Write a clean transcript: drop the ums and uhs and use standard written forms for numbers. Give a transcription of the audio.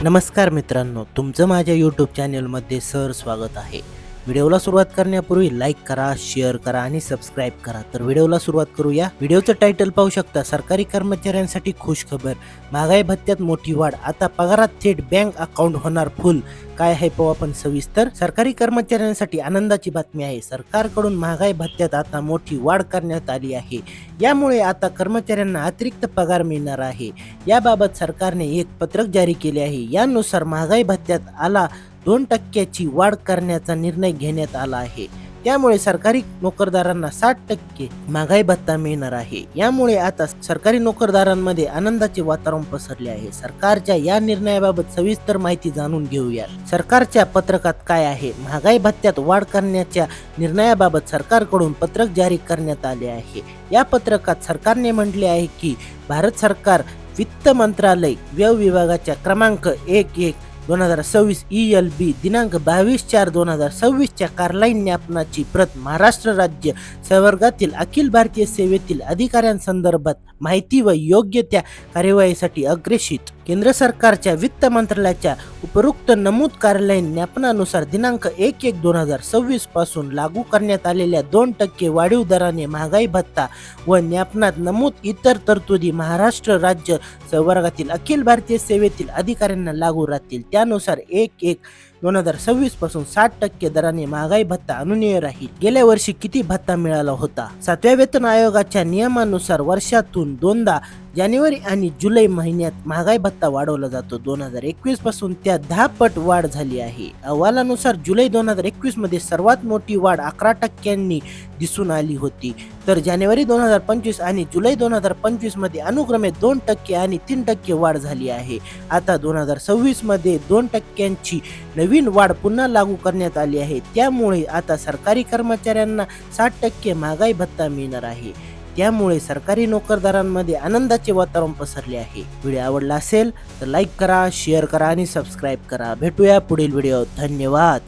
नमस्कार मित्रांनो, तुमचं माझ्या यूट्यूब चॅनलमध्ये स्वागत आहे. व्हिडिओला सुरुवात करण्यापूर्वी लाईक करा, शेअर करा आणि सबस्क्राईब करा. तर व्हिडिओला सुरुवात करूया. व्हिडिओचं टायटल पाहू शकता. सरकारी कर्मचाऱ्यांसाठी खुश खबर, महागाई भत्त्यात मोठी वाढ, आता पगारात थेट बँक अकाउंट होणार फुल. काय आहे पाहू आपण सविस्तर. सरकारी कर्मचाऱ्यांसाठी आनंदाची बातमी आहे. सरकारकडून महागाई भत्त्यात आता मोठी वाढ करण्यात आली आहे. यामुळे आता कर्मचाऱ्यांना अतिरिक्त पगार मिळणार आहे. याबाबत सरकारने एक पत्रक जारी केले आहे. यानुसार महागाई भत्त्यात आला 2% वाढ करण्याचा निर्णय घेण्यात आला आहे. त्यामुळे सरकारी नोकरदारांना 60% महागाई भत्ता मिळणार आहे. यामुळे आता सरकारी नोकरदारांमध्ये आनंदाचे वातावरण पसरले आहे. सरकारच्या या निर्णयाबाबत सविस्तर माहिती जाणून घेऊया. सरकारच्या पत्रकात काय आहे? महागाई भत्त्यात वाढ करण्याच्या निर्णयाबाबत सरकारकडून पत्रक जारी करण्यात आले आहे. या पत्रकात सरकारने म्हटले आहे की भारत सरकार वित्त मंत्रालय व्यय विभागाच्या क्रमांक 11/2026 ELB दिनांक 22/4/2026 च्या कारलाईन ज्ञापनाची प्रत महाराष्ट्र राज्य संवर्गातील अखिल भारतीय सेवेतील अधिकाऱ्यांसंदर्भात माहिती व योग्य त्या कार्यवाहीसाठी अग्रेषित केंद्र सरकारच्या वित्त मंत्रालयाच्या उपरोक्त नमूद कार्यालयीन ज्ञापनानुसार दिनांक 1/1/2026 पासून लागू करण्यात आलेल्या 2% वाढीव दराने महागाई भत्ता व ज्ञापनात नमूद इतर तरतुदी महाराष्ट्र राज्य संवर्गातील अखिल भारतीय सेवेतील अधिकाऱ्यांना लागू राहतील. त्यानुसार 1/1/2026 पासून 60% दराने महागाई भत्ता अनुमेय राहील. गेल्या वर्षी किती भत्ता मिळाला होता? 7व्या वेतन आयोगाच्या नियमानुसार वर्षातून दोनदा जानेवारी आणि जुलै महिन्यात महागाई भत्ता वाढवला जातो. 2021 पासून त्या 10 पट वाढ झाली आहे. अहवालानुसार जुलै 2021 मध्ये सर्वात मोठी वाढ 11% दिसून आली होती. तर जानेवारी 2025 आणि जुलै 2025 मध्ये अनुक्रमे 2% आणि 3% वाढ झाली आहे. आता 2026 मध्ये 2%ची नवीन वाढ पुन्हा लागू करण्यात आली आहे. त्यामुळे आता सरकारी कर्मचाऱ्यांना 60% महागाई भत्ता मिळणार आहे. त्यामुळे सरकारी नोकरदारांमध्ये आनंदाचे वातावरण पसरले आहे. व्हिडिओ आवडला असेल तर लाईक करा, शेअर करा आणि सबस्क्राईब करा. भेटूया पुढील व्हिडिओ. धन्यवाद.